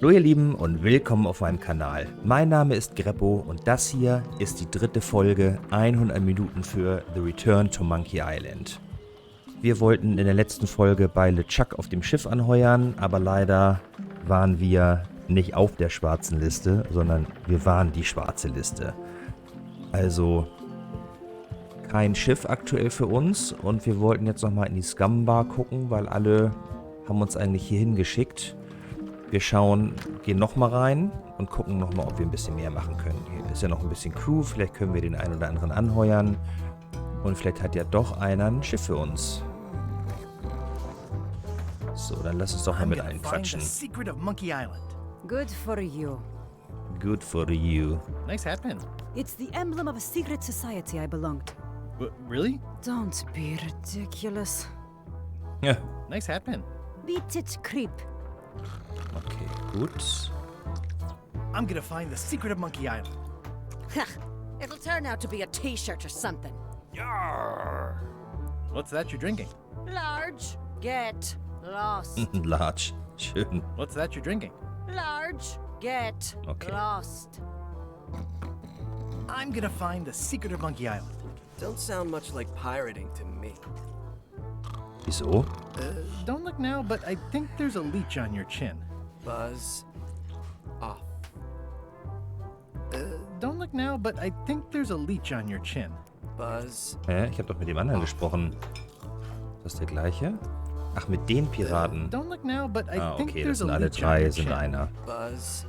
Hallo ihr Lieben und willkommen auf meinem Kanal. Mein Name ist Greppo und das hier ist die dritte Folge 100 Minuten für The Return to Monkey Island. Wir wollten in der letzten Folge bei LeChuck auf dem Schiff anheuern, aber leider waren wir nicht auf der schwarzen Liste, sondern wir waren die schwarze Liste. Also kein Schiff aktuell für uns und wir wollten jetzt nochmal in die Scum-Bar gucken, weil alle haben uns eigentlich hier hingeschickt. Wir gehen nochmal rein und gucken nochmal, ob wir ein bisschen mehr machen können. Hier ist ja noch ein bisschen Crew, vielleicht können wir den einen oder anderen anheuern. Und vielleicht hat ja doch einer ein Schiff für uns. So, dann lass uns doch mal mit allen quatschen. Good for you. Good for you. Nice hat pin. It's the emblem of a secret society I belong to. Really? Don't be ridiculous. Ja, Nice hat pin. Beat it, creep. okay, gut. I'm gonna find the secret of Monkey Island. It'll turn out to be a t-shirt or something. Yarr! What's that you're drinking? Large, get lost. Large. Schön. What's that you're drinking? Large, get Okay. lost. I'm gonna find the secret of Monkey Island. Don't sound much like pirating to me. Wieso? Don't look now, but I think there's a leech on your chin. Buzz off. Don't look now, but I think there's a leech on your chin. Buzz. Hä? Ich habe doch mit dem anderen gesprochen. Ist das der gleiche? Ach, mit den Piraten. Don't look now, but I think Okay, das there's a sind alle leech on drei, your sind chin. einer. Buzz.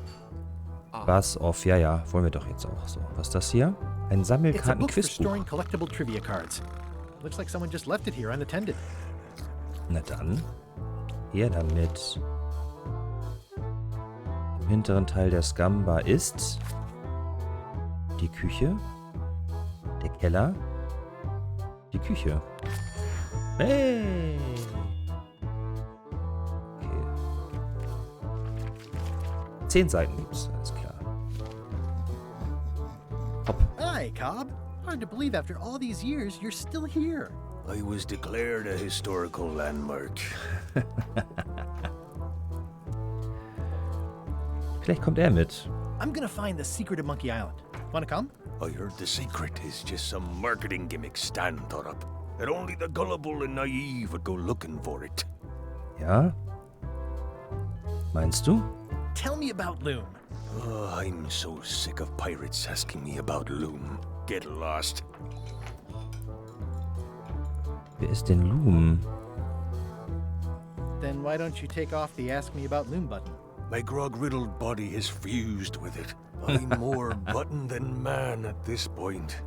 Buzz off, ja, wollen wir doch jetzt auch so. Was ist das hier? Ein It's a book for Sammelkarten-Quizbuch. storing collectible trivia cards. Looks like someone just left it here unattended. Na dann, her damit. Im hinteren Teil der Scum-Bar ist die Küche, der Keller, die Küche. Hey! Okay. 10 Seiten gibt's, alles klar. Hopp. Hi, Cobb. Hard to believe after all these years you're still here. I was declared a historical landmark. Vielleicht kommt er mit. I'm gonna find the secret of Monkey Island. Wanna come? I heard the secret is just some marketing gimmick Stan thought up. That only the gullible and naive would go looking for it. Ja? Meinst du? Tell me about Loom. Oh, I'm so sick of pirates asking me about Loom. Get lost. Wer ist denn Loom? Then why don't you take off the Ask Me About Loom button? My grog-riddled body is fused with it. I'm more button than man at this point.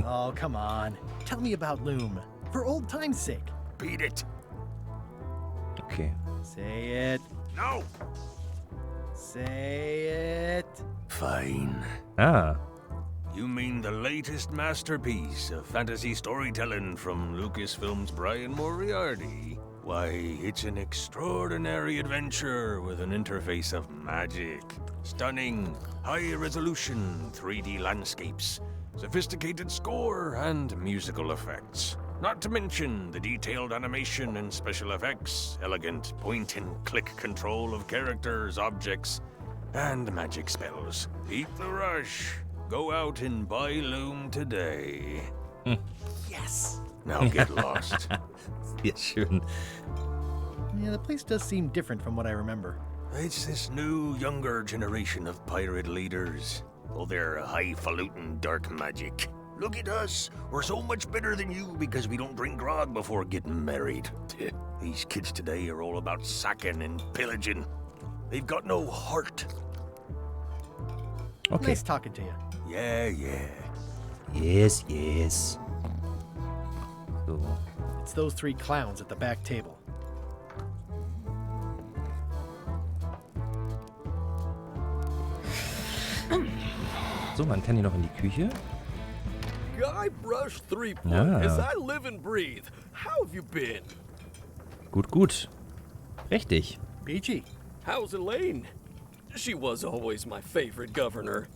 Oh, come on. Tell me about Loom. For old time's sake. Beat it. Okay. Say it. No. Say it. Fine. Ah, You mean the latest masterpiece of fantasy storytelling from Lucasfilm's Brian Moriarty? Why, it's an extraordinary adventure with an interface of magic. Stunning, high-resolution 3D landscapes, sophisticated score, and musical effects. Not to mention the detailed animation and special effects, elegant point-and-click control of characters, objects, and magic spells. Beat the rush. Go out and buy Loom today. Yes. Now get lost. sehr schön. Yeah, the place does seem different from what I remember. It's this new, younger generation of pirate leaders. All their highfalutin dark magic. Look at us. We're so much better than you because we don't drink grog before getting married. These kids today are all about sacking and pillaging. They've got no heart. Okay. Nice talking to you. Yeah. Yes, yes. So. It's those three clowns at the back table. So, man kann hier noch in die Küche. Guy Brush 3 Ah. as I live and breathe. How have you been? Gut. Richtig. Peachy. How's Elaine? She was always my favorite governor.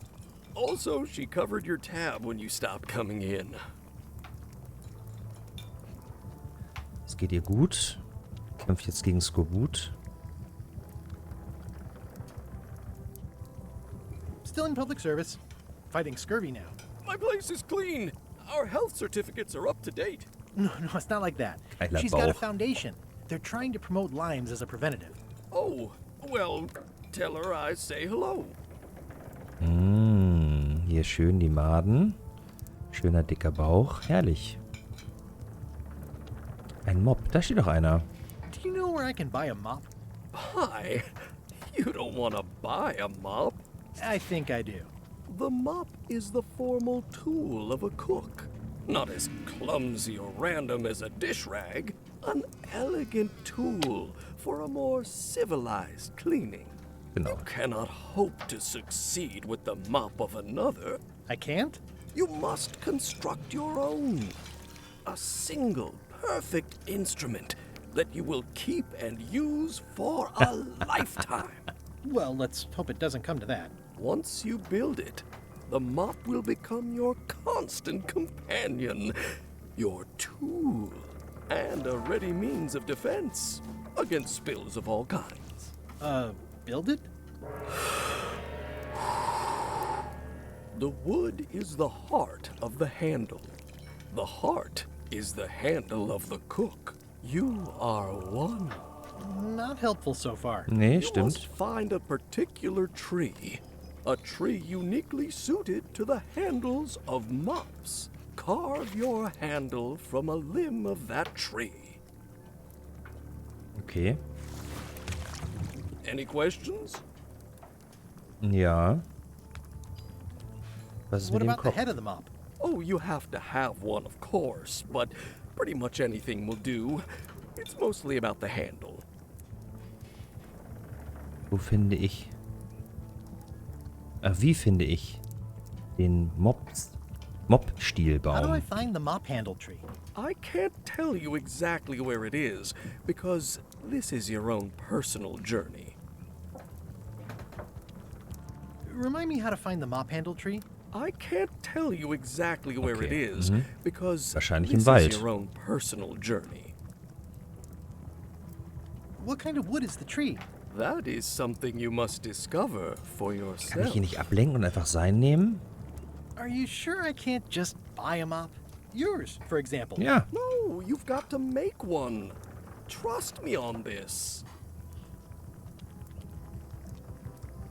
Also, she covered your tab when you stopped coming in. Es geht ihr gut. Kämpft jetzt gegen Skorbut. Still in public service. Fighting scurvy now. My place is clean. Our health certificates are up to date. No, it's not like that. Geiler She's got a Bauch. foundation. They're trying to promote Lyme's as a preventative. Oh, well, tell her I say hello. Hier schön die Maden. Schöner dicker Bauch. Herrlich. Ein Mopp. Da steht doch einer. Do you know where I can buy a mop? Buy? You don't want to buy a mop. I think I do. The mop is the formal tool of a cook. Not as clumsy or random as a dish rag. An elegant tool for a more civilized cleaning. Genau. You cannot hope to succeed with the mop of another. I can't? You must construct your own. A single, perfect instrument that you will keep and use for a lifetime. Well, let's hope it doesn't come to that. Once you build it, the mop will become your constant companion, your tool, and a ready means of defense against spills of all kinds. Build it? The wood is the heart of the handle. The heart is the handle of the cook. You are one. Not helpful so far. Nee, You stimmt. must find a particular tree. A tree uniquely suited to the handles of mops. Carve your handle from a limb of that tree. Okay. Any questions? Ja. Was ist What mit dem about the Kopf? head of the mop? Oh, you have to have one, of course, but pretty much anything will do. It's mostly about the handle. Wo finde ich... wie finde ich den How do I Mopp-Stielbaum? find the mop handle tree? I can't tell you exactly where it is, because this is your own personal journey. Remind me how to find the mop handle tree? I can't tell you exactly where it Okay, is, because Wahrscheinlich im this Wald. is your own personal journey. What kind of wood is the tree? That is something you must discover for Kann ich yourself. hier nicht ablenken und einfach sein nehmen? Are you sure I can't just buy a mop? Yours, for example. Ja. No, you've got to make one. Trust me on this.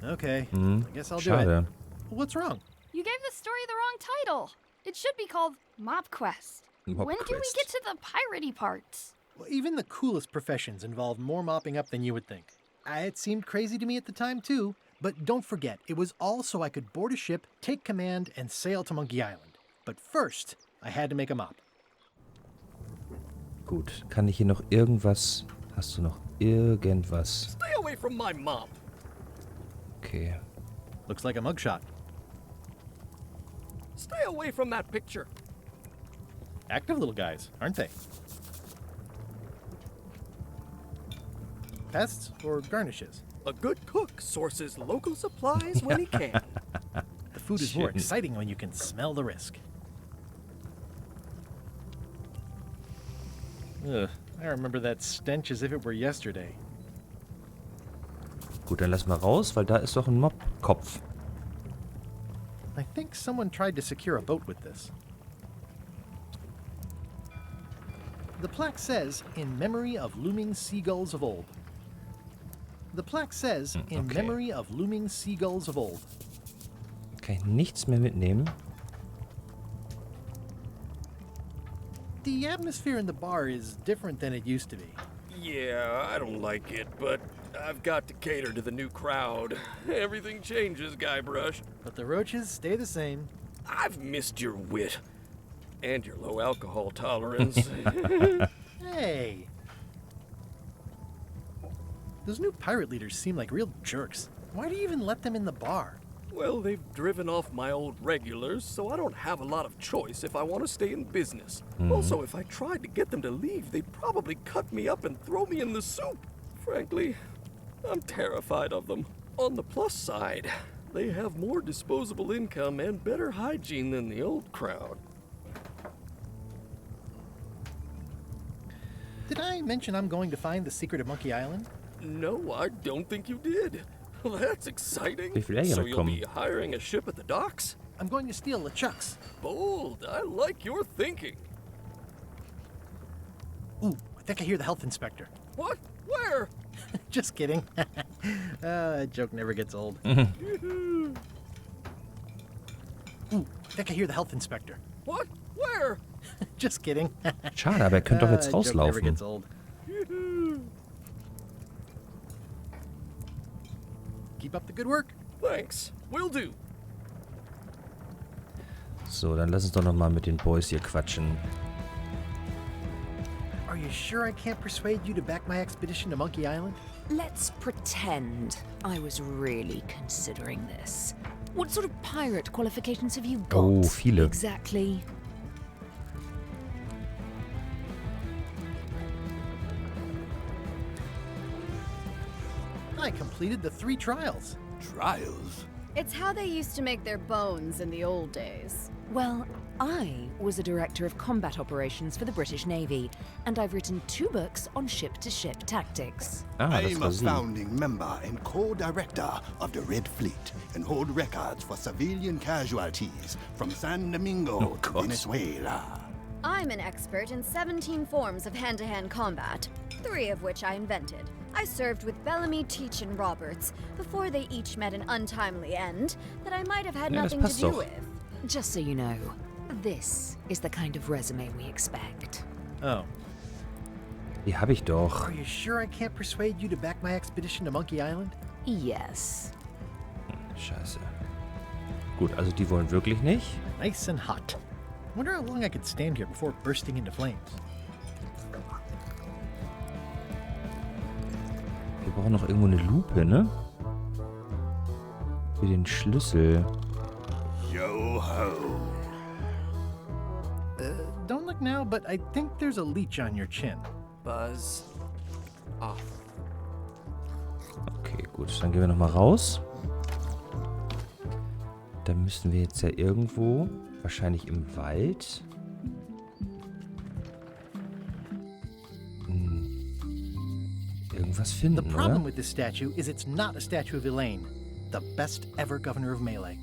Okay, I guess I'll do it. Schade. What's wrong? You gave the story the wrong title. It should be called Mopp Quest. Mopp When do we Quest. get to the piratey parts? Well, even the coolest professions involve more mopping up than you would think. It seemed crazy to me at the time, too. But don't forget, it was all so I could board a ship, take command, and sail to Monkey Island. But first, I had to make a mop. Gut. Kann ich hier noch irgendwas... Hast du noch irgendwas? Stay away from my mop. Okay. Looks like a mugshot. Stay away from that picture. Active little guys, aren't they? Pests or garnishes? A good cook sources local supplies when he can. The food is more Schön. exciting when you can smell the risk. Ugh, I remember that stench as if it were yesterday. Gut, dann lass mal raus, weil da ist doch ein Mopp-Kopf. I think someone tried to secure a boat with this. The plaque says, in memory of looming seagulls of old. The plaque says, in okay. memory of looming seagulls of old. Kann ich nichts mehr mitnehmen? The atmosphere in the bar is different than it used to be. Yeah, I don't like it, but I've got to cater to the new crowd. Everything changes, Guybrush. But the roaches stay the same. I've missed your wit. And your low alcohol tolerance. Hey! Those new pirate leaders seem like real jerks. Why do you even let them in the bar? Well, they've driven off my old regulars, so I don't have a lot of choice if I want to stay in business. Also, if I tried to get them to leave, they'd probably cut me up and throw me in the soup. Frankly, I'm terrified of them. On the plus side, they have more disposable income and better hygiene than the old crowd. Did I mention I'm going to find the secret of Monkey Island? No, I don't think you did. Well, that's exciting. Wie viel er hier So you'll mitkommen? be hiring a ship at the docks? I'm going to steal LeChuck's. Bold. I like your thinking. Ooh, I think I hear the health inspector. What? Where? Just kidding. That joke never gets old. Mm-hmm. Ooh, I think I hear the health inspector. What? Where? Just kidding. Schade, aber er könnte doch jetzt Joke never rauslaufen. gets old. Keep up the good work. Thanks. Will do. So, dann lass uns doch nochmal mit den Boys hier quatschen. Are you sure I can't persuade you to back my expedition to Monkey Island? Let's pretend I was really considering this. What sort of pirate qualifications have you got? Oh, viele. Exactly. I completed the 3 trials. Trials? It's how they used to make their bones in the old days. Well, I was a director of combat operations for the British Navy, and I've written 2 books on ship-to-ship tactics. Ah, das I'm war a sie. founding member and co-director of the Red Fleet and hold records for civilian casualties from San Domingo Oh, to God. Venezuela. I'm an expert in 17 forms of hand-to-hand combat, 3 of which I invented. I served with Bellamy, Teach, and Roberts before they each met an untimely end that I might have had Ja, das nothing to passt do doch. with. Just so you know, this is the kind of resume we expect. Oh. Die habe ich doch. Are you sure I can't persuade you to back my expedition to Monkey Island? Yes. Scheiße. Gut, also die wollen wirklich nicht. Nice and hot. Wonder how long I could stand here before bursting into flames. Wir brauchen noch irgendwo eine Lupe, ne? Für den Schlüssel. Yo ho. Don't look now, but I think there's a leech on your chin. Buzz off. Okay, gut. Dann gehen wir nochmal raus. Da müssen wir jetzt ja irgendwo, wahrscheinlich im Wald. Irgendwas The finden, problem oder? with this statue is it's not a statue of Elaine, the best ever governor of Melee.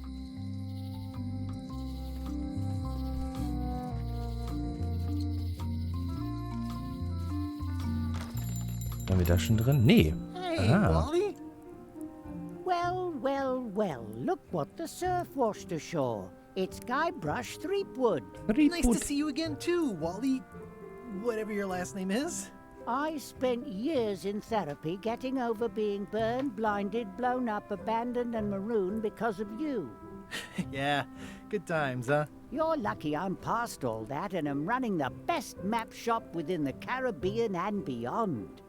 Waren wir da schon drin? Nee. Hey, Ah. Wally? Well, well, well, look what the surf washed ashore. It's Guybrush Threepwood. Nice to see you again too, Wally. Whatever your last name is. I spent years in therapy getting over being burned, blinded, blown up, abandoned, and marooned because of you. Yeah, good times, huh? You're lucky I'm past all that and am running the best map shop within the Caribbean and beyond.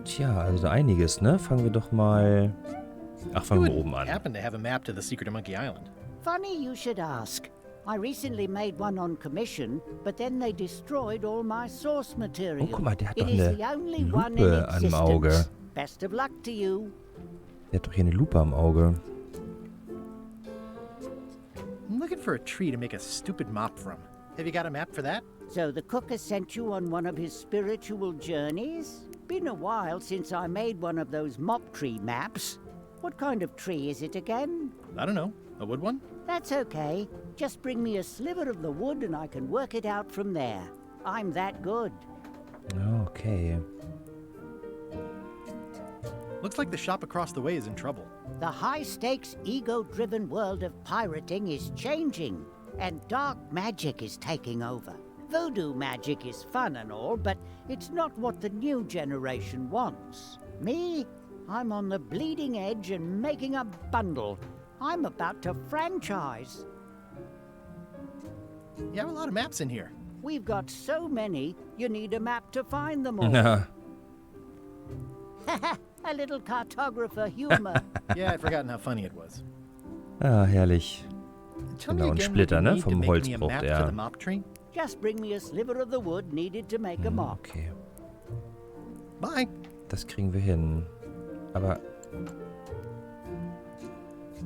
Tja, also einiges, ne? Fangen wir doch mal... Ach, fangen wir oben an. Happen to have a map to the secret of Monkey Island. Funny you should ask. I recently made one on commission, but then they destroyed all my source material. Oh, guck mal, der hat It doch is eine the only one in Lupe am Auge. existence. Best of luck to you. Der hat doch hier eine Lupe am Auge. I'm looking for a tree to make a stupid mop from. Have you got a map for that? So the cook has sent you on one of his spiritual journeys? Been a while since I made one of those mop tree maps. What kind of tree is it again? I don't know. A wood one? That's okay. Just bring me a sliver of the wood and I can work it out from there. I'm that good. Okay. Looks like the shop across the way is in trouble. The high-stakes, ego-driven world of pirating is changing, and dark magic is taking over. Voodoo magic is fun and all, but it's not what the new generation wants. Me? I'm on the bleeding edge and making a bundle. I'm about to franchise. You have a lot of maps in here. We've got so many, you need a map to find them all. Ja. A little cartographer humor. Yeah, I'd forgotten how funny it was. Ah, herrlich. Tell Genau, me ein again Splitter, what you ne? need to Vom make Holz me a braucht map er. for the mop tree. Just bring me a sliver of the wood needed to make a mop. Okay. Bye. Das kriegen wir hin. Aber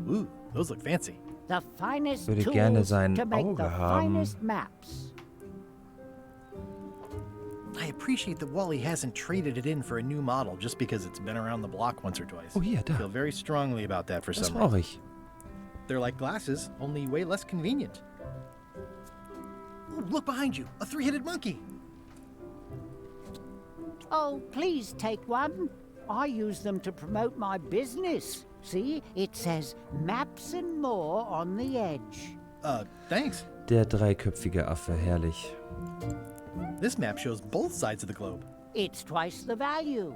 Ooh, those look fancy. The finest würde tools gerne sein to make Auge the haben. finest maps. I appreciate that Wally hasn't traded it in for a new model just because it's been around the block once or twice. Oh, hier, da. I feel very strongly about that for Das some brauche reason. ich. They're like glasses, only way less convenient. Ooh, look behind you, a three-headed monkey. Oh, please take one. I use them to promote my business. See, it says maps and more on the edge. Thanks. Der dreiköpfige Affe, herrlich. This map shows both sides of the globe. It's twice the value.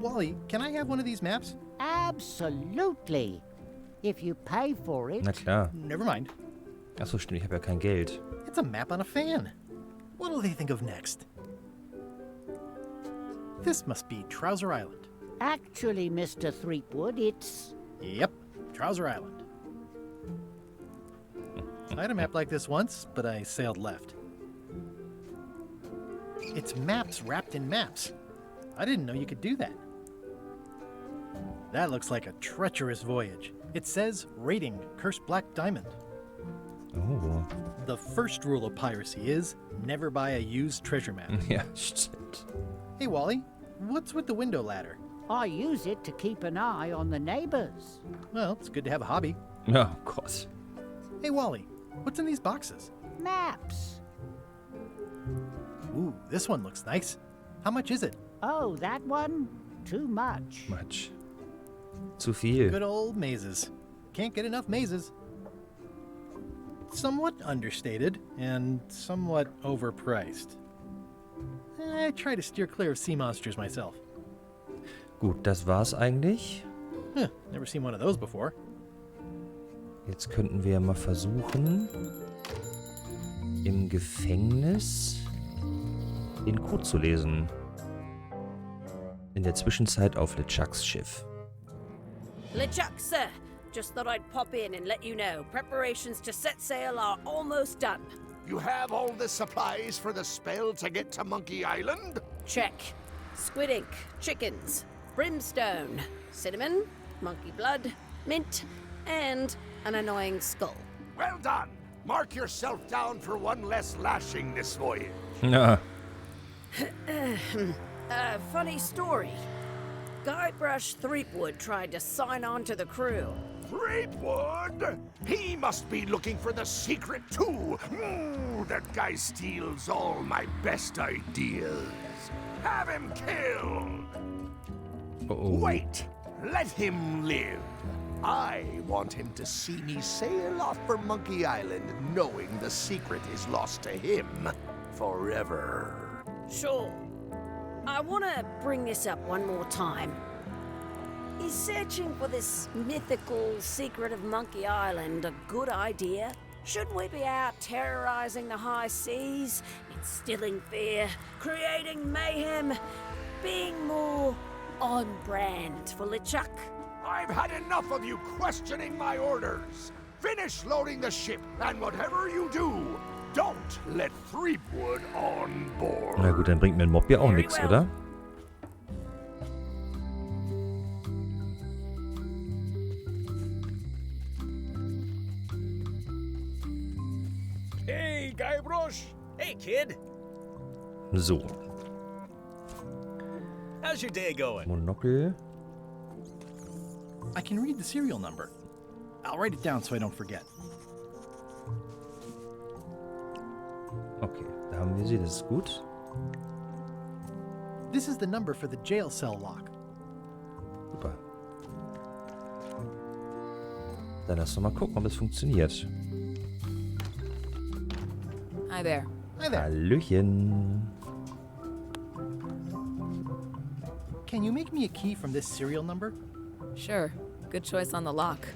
Wally, can I have one of these maps? Absolutely. If you pay for it. Na klar. Never mind. Achso, stimmt, ich habe ja kein Geld. It's a map on a fan. What'll they think of next? This must be Trouser Island. Actually, Mr. Threepwood, it's... Yep, Trouser Island. I had a map like this once, but I sailed left. It's maps wrapped in maps. I didn't know you could do that. That looks like a treacherous voyage. It says, rating, cursed black diamond. Oh. The first rule of piracy is, never buy a used treasure map. Ja, stimmt. Hey, Wally, what's with the window ladder? I use it to keep an eye on the neighbors. Well, it's good to have a hobby. Oh Gott. Hey, Wally, what's in these boxes? Maps. Ooh, this one looks nice. How much is it? Oh, that one? Too much. Much. Zu viel. Good old mazes. Can't get enough mazes. Somewhat understated and somewhat overpriced. I try to steer clear of sea monsters myself. Gut, das war's eigentlich. Never seen one of those before. Jetzt könnten wir mal versuchen, im Gefängnis den Code zu lesen. In der Zwischenzeit auf LeChucks Schiff. LeChuck, sir. Just thought I'd pop in and let you know. Preparations to set sail are almost done. You have all the supplies for the spell to get to Monkey Island? Check. Squid ink, chickens, brimstone, cinnamon, monkey blood, mint, and an annoying skull. Well done. Mark yourself down for one less lashing this voyage. Ja. Funny story. Guybrush Threepwood tried to sign on to the crew. Threepwood? He must be looking for the secret too. That guy steals all my best ideas. Have him killed. Oh. Wait, let him live. I want him to see me sail off for Monkey Island knowing the secret is lost to him forever. Sure. I want to bring this up one more time. Is searching for this mythical secret of Monkey Island a good idea? Shouldn't we be out terrorizing the high seas, instilling fear, creating mayhem, being more on brand for LeChuck? I've had enough of you questioning my orders. Finish loading the ship, and whatever you do, don't let Threepwood on board. Na gut, dann bringt mir ein Mopp ja auch nichts, oder? Hey, Guybrush. Hey, kid. So. How's your day going? Monokel. I can read the serial number. I'll write it down so I don't forget. Okay, da haben wir sie, das ist gut. This is the number for the jail cell lock. Super. Dann lass doch mal gucken, ob es funktioniert. Hi there. Hi there. Hallöchen. Can you make me a key from this serial number? Sure. Good choice on the lock.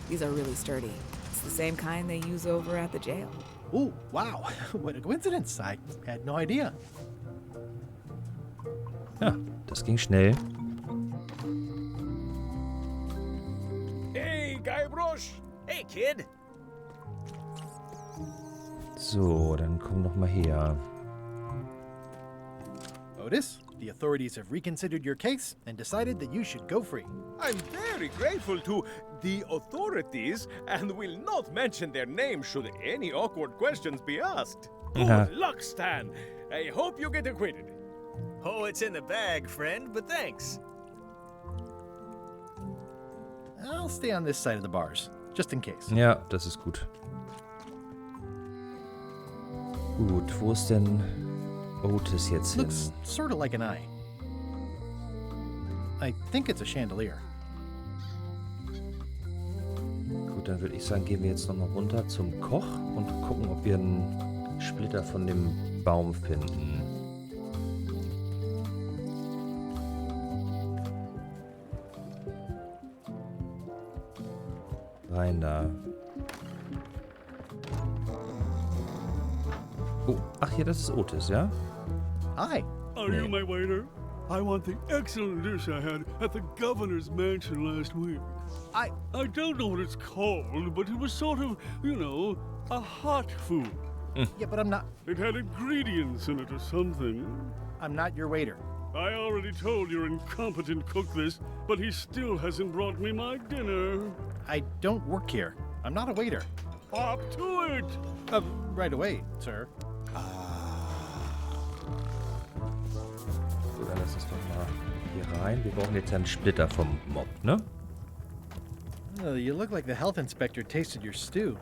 These are really sturdy. It's the same kind they use over at the jail. Oh, wow. What a coincidence. I had no idea. Ja, das ging schnell. Hey, Guybrush. Hey, kid. So, dann komm doch mal her. Otis, the authorities have reconsidered your case and decided that you should go free. I'm very grateful to the authorities and will not mention their name should any awkward questions be asked. Good luck, Stan. I hope you get acquitted. Oh, it's in the bag, friend, but thanks. I'll stay on this side of the bars, just in case. Ja, das ist gut. Gut, wo ist denn Otis jetzt hin? Looks sort of like an eye. I think it's a chandelier. Gut, dann würde ich sagen, gehen wir jetzt nochmal runter zum Koch und gucken, ob wir einen Splitter von dem Baum finden. Rein da. Oh, ach hier, das ist Otis, ja? Hi. Are you my waiter? I want the excellent dish I had at the governor's mansion last week. I don't know what it's called, but it was sort of, you know, a hot food. Yeah, but I'm not... It had ingredients in it or something. I'm not your waiter. I already told your incompetent cook this, but he still hasn't brought me my dinner. I don't work here. I'm not a waiter. Up to it! Right away, sir. So, dann lass uns doch mal hier rein. Wir brauchen jetzt einen Splitter vom Mopp, ne? You look like the health inspector tasted your stew.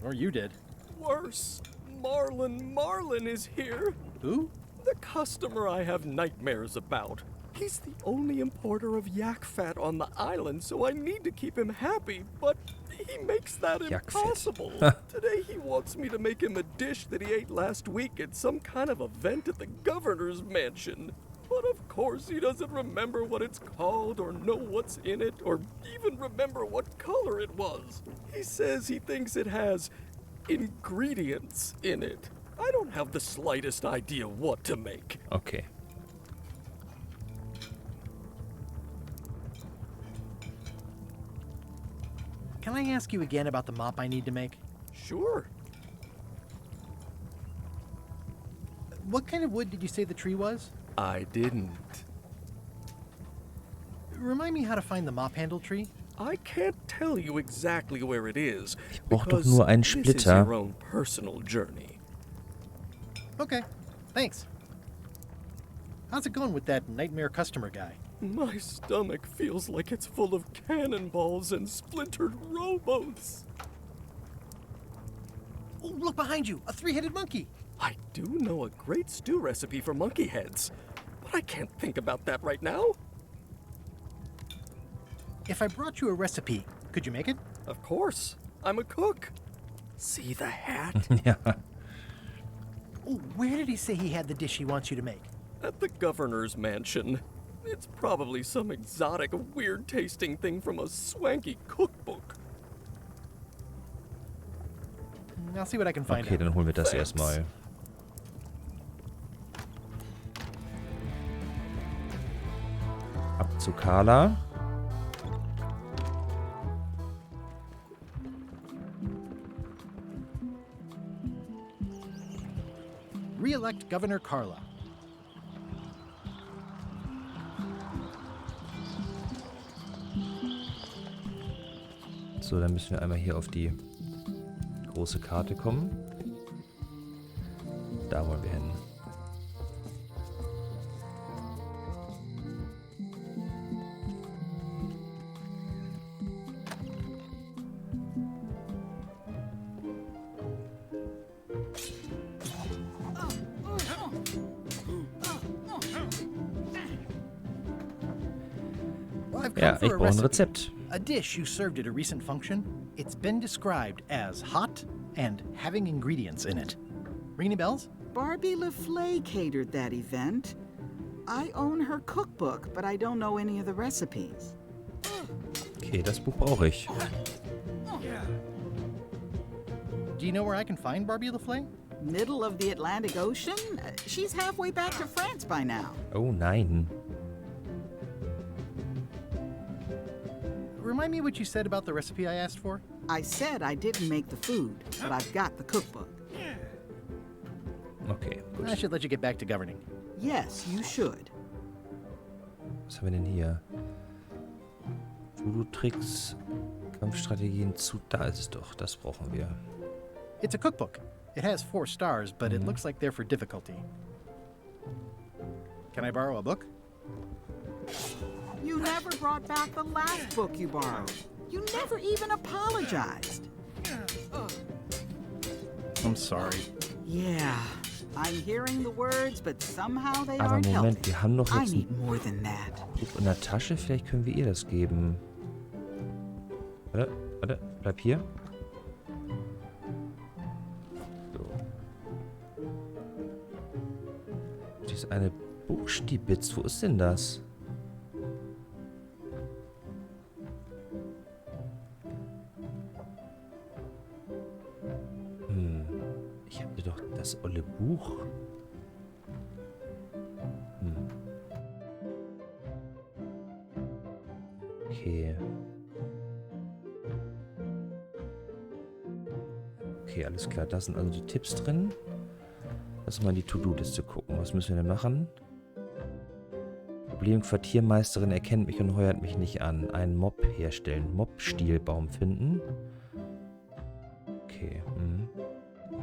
Or you did. Worse. Marlin is here. Who? The customer I have nightmares about. He's the only importer of yak fat on the island, so I need to keep him happy, but he makes that impossible. Today he wants me to make him a dish that he ate last week at some kind of event at the governor's mansion. But of course he doesn't remember what it's called or know what's in it or even remember what color it was. He says he thinks it has ingredients in it. I don't have the slightest idea what to make. Okay. Can I ask you again about the mop I need to make? Sure. What kind of wood did you say the tree was? I didn't. Remind me how to find the mop handle tree. I can't tell you exactly where it is, Ich brauche doch because nur einen this is Splitter. your own personal journey. Okay, thanks. How's it going with that nightmare customer guy? My stomach feels like it's full of cannonballs and splintered rowboats. Oh, look behind you! A three-headed monkey! I do know a great stew recipe for monkey heads, but I can't think about that right now. If I brought you a recipe, could you make it? Of course. I'm a cook. See the hat? Ja. Oh, where did he say he had the dish he wants you to make? At the governor's mansion. It's probably some exotic, weird-tasting thing from a swanky cookbook. I'll see what I can find Okay, out. dann holen wir das Thanks. erstmal. Ab zu Carla. Re-elect Governor Carla. So, dann müssen wir einmal hier auf die große Karte kommen. Da wollen wir hin. Ja, ich brauche ein Rezept. A dish you served at a recent function. It's been described as hot and having ingredients in it. Ring any bells? Barbie LaFleur catered that event. I own her cookbook, but I don't know any of the recipes. Okay, das Buch brauche ich. Do you know where I can find Barbie LaFleur? Middle of the Atlantic Ocean? She's halfway back to France by now. Oh nein. Remind me what you said about the recipe I asked for? I said I didn't make the food, but I've got the cookbook. Okay, gut. I should let you get back to governing. Yes, you should. Was haben wir denn hier? Voodoo-Tricks, Kampfstrategien zu... Da ist es doch, das brauchen wir. It's a cookbook. It has 4 stars, but it looks like they're for difficulty. Can I borrow a book? You never brought back the last book you borrowed. You never even apologized. I'm sorry. Yeah, I'm hearing the words, but somehow they Aber aren't Moment, helping. wir haben doch I jetzt need ein more than that. Buch in der Tasche. Vielleicht können wir ihr das geben. Warte, bleib hier. So. Das ist eine Buchstibitz. Wo ist denn das? Ich hatte doch das olle Buch. Okay. Okay, alles klar. Da sind also die Tipps drin. Lass mal in die To-Do-Liste gucken. Was müssen wir denn machen? Problem: Quartiermeisterin erkennt mich und heuert mich nicht an. Einen Mopp herstellen. Mopp-Stielbaum finden. Okay.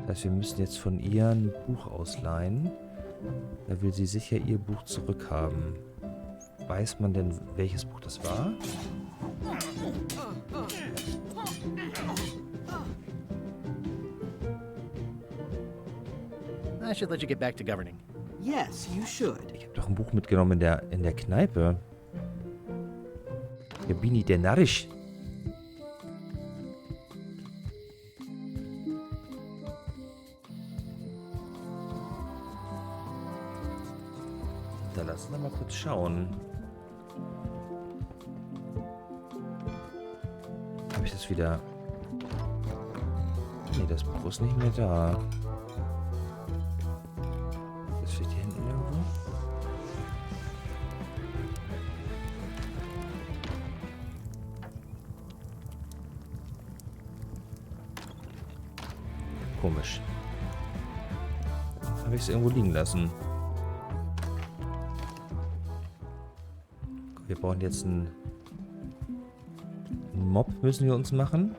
Das heißt, wir müssen jetzt von ihr ein Buch ausleihen. Da will sie sicher ihr Buch zurückhaben. Weiß man denn, welches Buch das war? I should let you get back to governing. Yes, you should. Ich habe doch ein Buch mitgenommen in der Kneipe. Der Bini, der Narrisch. Da lassen wir mal kurz schauen. Habe ich das wieder... Nee, das Buch ist nicht mehr da. Das steht hier hinten irgendwo. Komisch. Habe ich es irgendwo liegen lassen. Wir brauchen jetzt einen Mopp, müssen wir uns machen.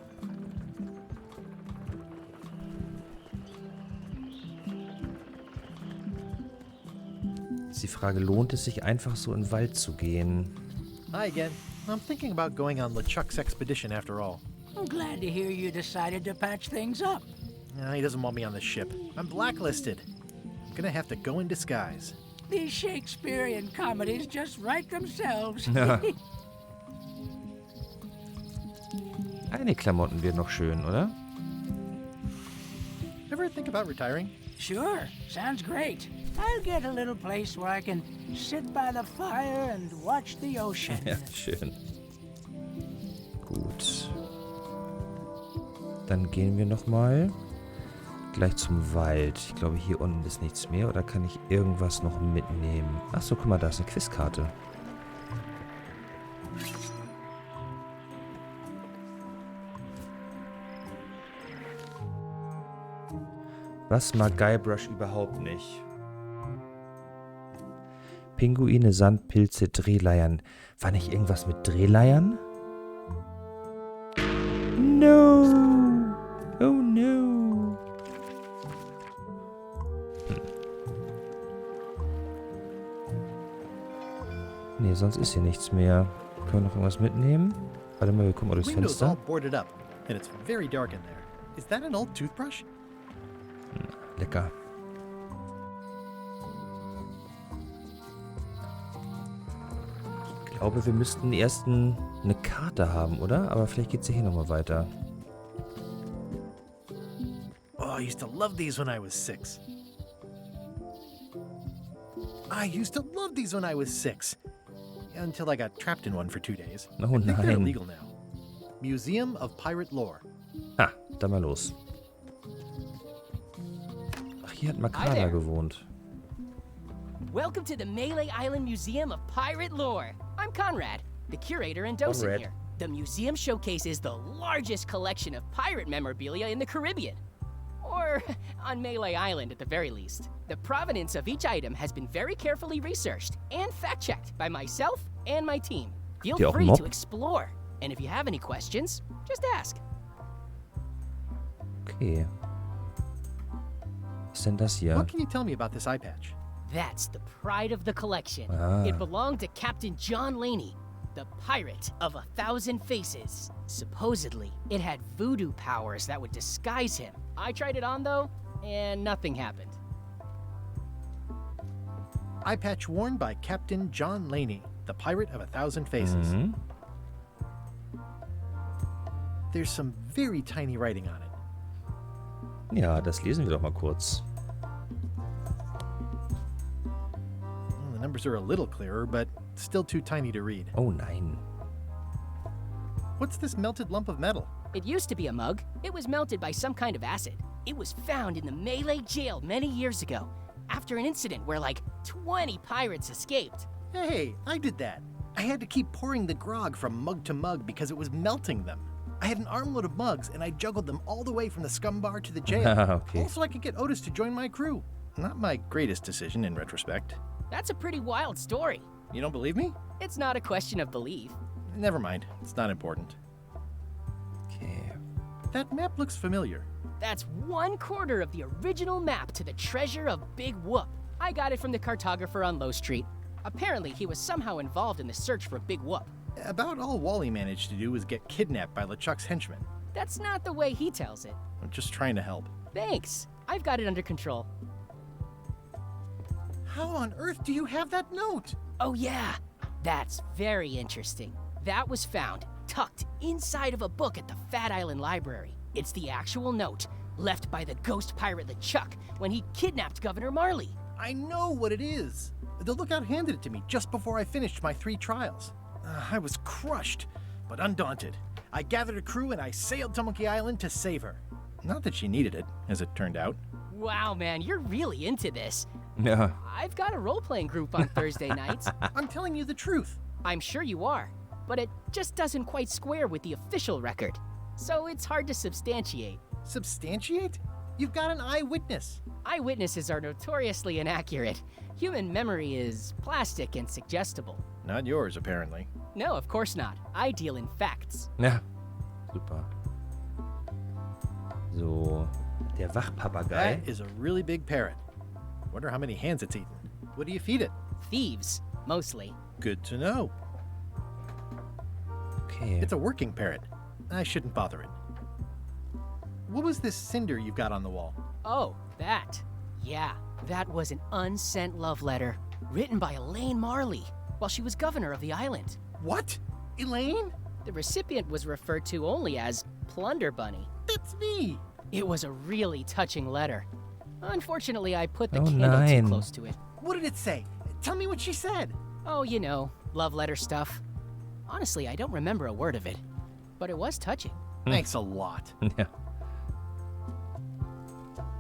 Ist die Frage, lohnt es sich einfach so in den Wald zu gehen? Hi again. I'm thinking about going on LeChuck's expedition after all. I'm glad to hear you decided to patch things up. He doesn't want me on the ship. I'm blacklisted. I'm gonna have to go in disguise. These Shakespearean comedies just write themselves. Eine Klamotten wäre noch schön, oder? Ever think about retiring? Sure, sounds great. I'll get a little place where I can sit by the fire and watch the ocean. Ja, schön. Gut. Dann gehen wir noch mal gleich zum Wald. Ich glaube, hier unten ist nichts mehr. Oder kann ich irgendwas noch mitnehmen? Ach so, guck mal, da ist eine Quizkarte. Was mag Guybrush überhaupt nicht? Pinguine, Sandpilze, Drehleiern. War nicht irgendwas mit Drehleiern? No! Oh no! Nee, sonst ist hier nichts mehr. Können wir noch irgendwas mitnehmen? Warte mal, wir gucken mal durchs Window's Fenster. all boarded up, and it's very dark in there. Is that an old toothbrush? Lecker. Ich glaube, wir müssten erst eine Karte haben, oder? Aber vielleicht geht es ja hier nochmal weiter. Oh, I used to love these when I was 6. I used to love these when I was 6. Until I got trapped in one for 2 days. Oh I think they're nein. illegal now. Museum of Pirate Lore. Ah, dann mal los. Ach, hier hat Makala gewohnt. Welcome to the Melee Island Museum of Pirate Lore. I'm Conrad, the curator and docent Conrad. here. The museum showcases the largest collection of pirate memorabilia in the Caribbean. Or on Melee Island at the very least. The provenance of each item has been very carefully researched and fact-checked by myself and my team. Feel Habt ihr auch free Mopp? to explore And if you have any questions, just ask. Okay. Was denn das hier? What can you tell me about this eye patch? That's the pride of the collection. Ah. It belonged to Captain John Laney, the pirate of 1,000 faces. Supposedly, it had voodoo powers that would disguise him. I tried it on though, and nothing happened. Eye patch worn by Captain John Laney, the pirate of 1,000 faces. Mhm. There's some very tiny writing on it. Ja, das lesen wir doch mal kurz. The numbers are a little clearer, but still too tiny to read. Oh nein. What's this melted lump of metal? It used to be a mug. It was melted by some kind of acid. It was found in the Malay jail many years ago, after an incident where like 20 pirates escaped. Hey, I did that. I had to keep pouring the grog from mug to mug because it was melting them. I had an armload of mugs, and I juggled them all the way from the scum bar to the jail. Okay. Also, I could get Otis to join my crew. Not my greatest decision in retrospect. That's a pretty wild story. You don't believe me? It's not a question of belief. Never mind. It's not important. Okay. That map looks familiar. That's 1/4 of the original map to the treasure of Big Whoop. I got it from the cartographer on Low Street. Apparently, he was somehow involved in the search for Big Whoop. About all Wally managed to do was get kidnapped by LeChuck's henchmen. That's not the way he tells it. I'm just trying to help. Thanks. I've got it under control. How on earth do you have that note? Oh yeah, that's very interesting. That was found tucked inside of a book at the Fat Island Library. It's the actual note left by the ghost pirate LeChuck when he kidnapped Governor Marley. I know what it is. The lookout handed it to me just before I finished my 3 trials. I was crushed, but undaunted. I gathered a crew and I sailed to Monkey Island to save her. Not that she needed it, as it turned out. Wow, man, you're really into this. Ja. I've got a role-playing group on Thursday nights. I'm telling you the truth. I'm sure you are, but it just doesn't quite square with the official record. So it's hard to substantiate. Substantiate? You've got an eyewitness. Eyewitnesses are notoriously inaccurate. Human memory is plastic and suggestible. Not yours, apparently. No, of course not. I deal in facts. Ja. Super. So, der Wachpapagei. That is a really big parrot. Wonder how many hands it's eaten. What do you feed it? Thieves, mostly. Good to know. Okay. It's a working parrot. I shouldn't bother it. What was this cinder you've got on the wall? Oh, that. Yeah, that was an unsent love letter written by Elaine Marley while she was governor of the island. What? Elaine? The recipient was referred to only as Plunder Bunny. That's me. It was a really touching letter. Unfortunately, I put the Oh, candle nein. too close to it. What did it say? Tell me what she said. Oh, you know, love letter stuff. Honestly, I don't remember a word of it, but it was touching. Thanks a lot. Ja.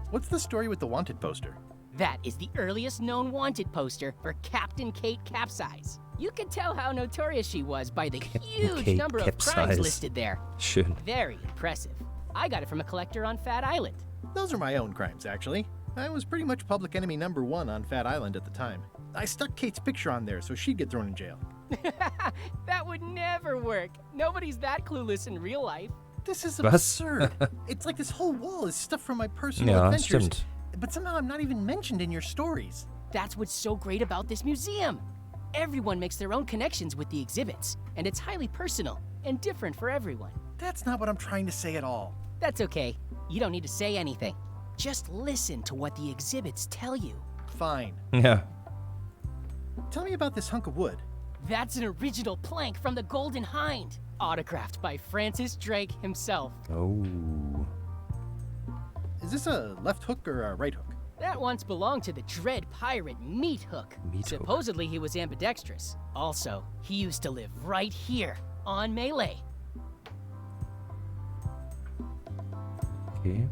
What's the story with the wanted poster? That is the earliest known wanted poster for Captain Kate Capsize. You can tell how notorious she was by the huge Kate number of crimes Capsize. listed there. Schön. Very impressive. I got it from a collector on Fat Island. Those are my own crimes, actually. I was pretty much public enemy #1 on Fat Island at the time. I stuck Kate's picture on there so she'd get thrown in jail. That would never work. Nobody's that clueless in real life. This is Was? absurd. It's like this whole wall is stuff from my personal Ja, adventures. stimmt. But somehow I'm not even mentioned in your stories. That's what's so great about this museum. Everyone makes their own connections with the exhibits, and it's highly personal and different for everyone. That's not what I'm trying to say at all. That's okay. You don't need to say anything. Just listen to what the exhibits tell you. Fine. Ja. Tell me about this hunk of wood. That's an original plank from the Golden Hind, autographed by Francis Drake himself. Oh. Is this a left hook or a right hook? That once belonged to the dread pirate Meat Hook. Meat Hook. Supposedly he was ambidextrous. Also, he used to live right here on Malay. Okay.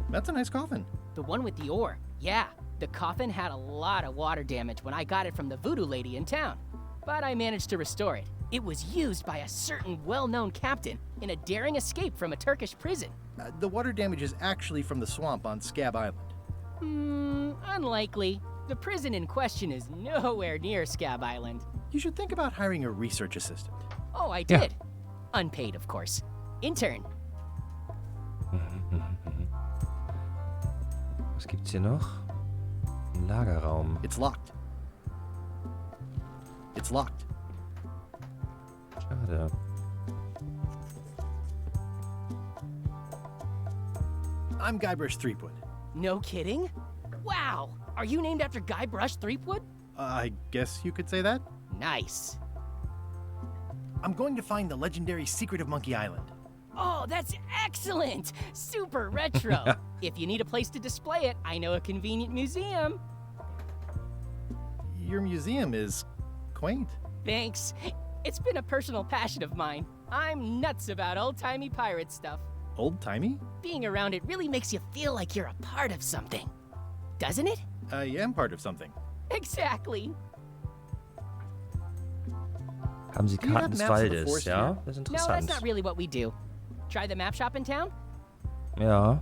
That's a nice coffin. The one with the oar. Yeah, the coffin had a lot of water damage when I got it from the voodoo lady in town. But I managed to restore it. It was used by a certain well-known captain in a daring escape from a Turkish prison. The water damage is actually from the swamp on Scab Island. Unlikely. The prison in question is nowhere near Scab Island. You should think about hiring a research assistant. Oh, I Yeah. did. Unpaid, of course. Intern. Was gibt's hier noch? Ein Lagerraum. It's locked. It's locked. Schade. I'm Guybrush Threepwood. No kidding? Wow! Are you named after Guybrush Threepwood? I guess you could say that. Nice. I'm going to find the legendary secret of Monkey Island. Oh, that's excellent! Super retro. If you need a place to display it, I know a convenient museum. Your museum is quaint. Thanks. It's been a personal passion of mine. I'm nuts about old-timey pirate stuff. Old-timey? Being around it really makes you feel like you're a part of something. Doesn't it? I am part of something. Exactly. Haben Sie Karten des Waldes, ja? Das ist No, that's interessant. not really what we do. Try the map shop in town? Ja.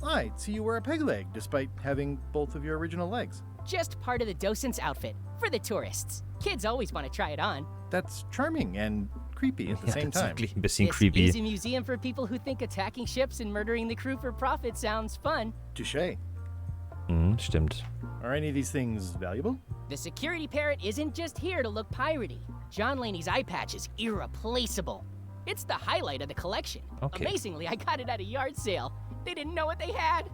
I see you wear a peg leg, despite having both of your original legs. Just part of the docent's outfit, for the tourists. Kids always want to try it on. That's charming and creepy at the same Das ist time. wirklich ein bisschen This creepy. is a museum for people who think attacking ships and murdering the crew for profit sounds fun. Touché. Stimmt. Are any of these things valuable? The security parrot isn't just here to look piratey. John Laney's eye patch is irreplaceable. It's the highlight of the collection. Okay. Amazingly, I got it at a yard sale. They didn't know what they had.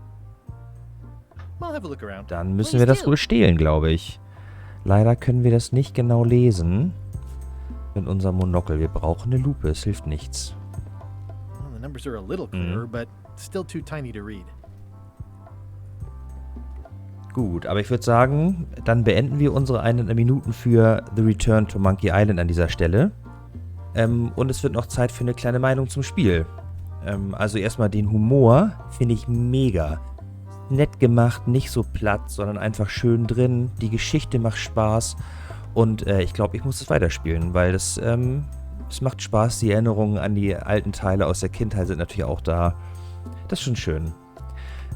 I'll have a look around. Dann müssen wir das wohl stehlen, glaube ich. Leider können wir das nicht genau lesen mit unserem Monokel. Wir brauchen eine Lupe, es hilft nichts. Well, the numbers are a little clearer, but still too tiny to read. Gut, aber ich würde sagen, dann beenden wir unsere 100 Minuten für The Return to Monkey Island an dieser Stelle. Und es wird noch Zeit für eine kleine Meinung zum Spiel. Also erstmal den Humor finde ich mega. Nett gemacht, nicht so platt, sondern einfach schön drin. Die Geschichte macht Spaß und ich glaube, ich muss es weiterspielen, weil es macht Spaß. Die Erinnerungen an die alten Teile aus der Kindheit sind natürlich auch da. Das ist schon schön.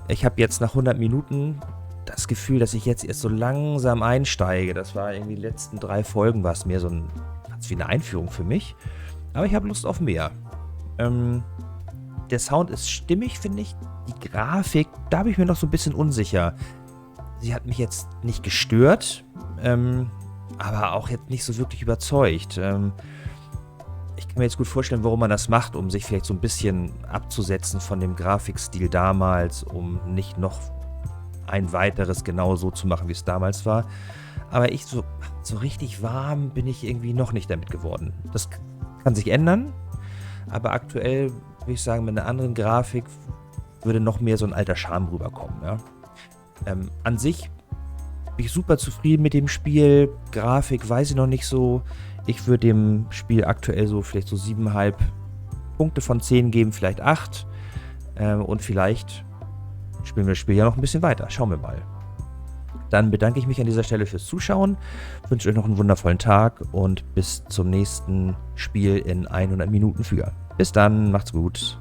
Ich habe jetzt nach 100 Minuten das Gefühl, dass ich jetzt erst so langsam einsteige. Das war irgendwie die letzten 3 Folgen, war es mehr so wie eine Einführung für mich. Aber ich habe Lust auf mehr. Der Sound ist stimmig, finde ich. Die Grafik, da bin ich mir noch so ein bisschen unsicher. Sie hat mich jetzt nicht gestört, aber auch jetzt nicht so wirklich überzeugt. Ich kann mir jetzt gut vorstellen, warum man das macht, um sich vielleicht so ein bisschen abzusetzen von dem Grafikstil damals, um nicht noch ein weiteres genau so zu machen, wie es damals war. Aber so richtig warm bin ich irgendwie noch nicht damit geworden. Das kann sich ändern, aber aktuell würde ich sagen, mit einer anderen Grafik würde noch mehr so ein alter Charme rüberkommen. Ja? An sich bin ich super zufrieden mit dem Spiel. Grafik weiß ich noch nicht so. Ich würde dem Spiel aktuell so vielleicht so 7,5 Punkte von 10 geben, vielleicht 8. Und vielleicht spielen wir das Spiel ja noch ein bisschen weiter. Schauen wir mal. Dann bedanke ich mich an dieser Stelle fürs Zuschauen, wünsche euch noch einen wundervollen Tag und bis zum nächsten Spiel in 100 Minuten für. Bis dann, macht's gut.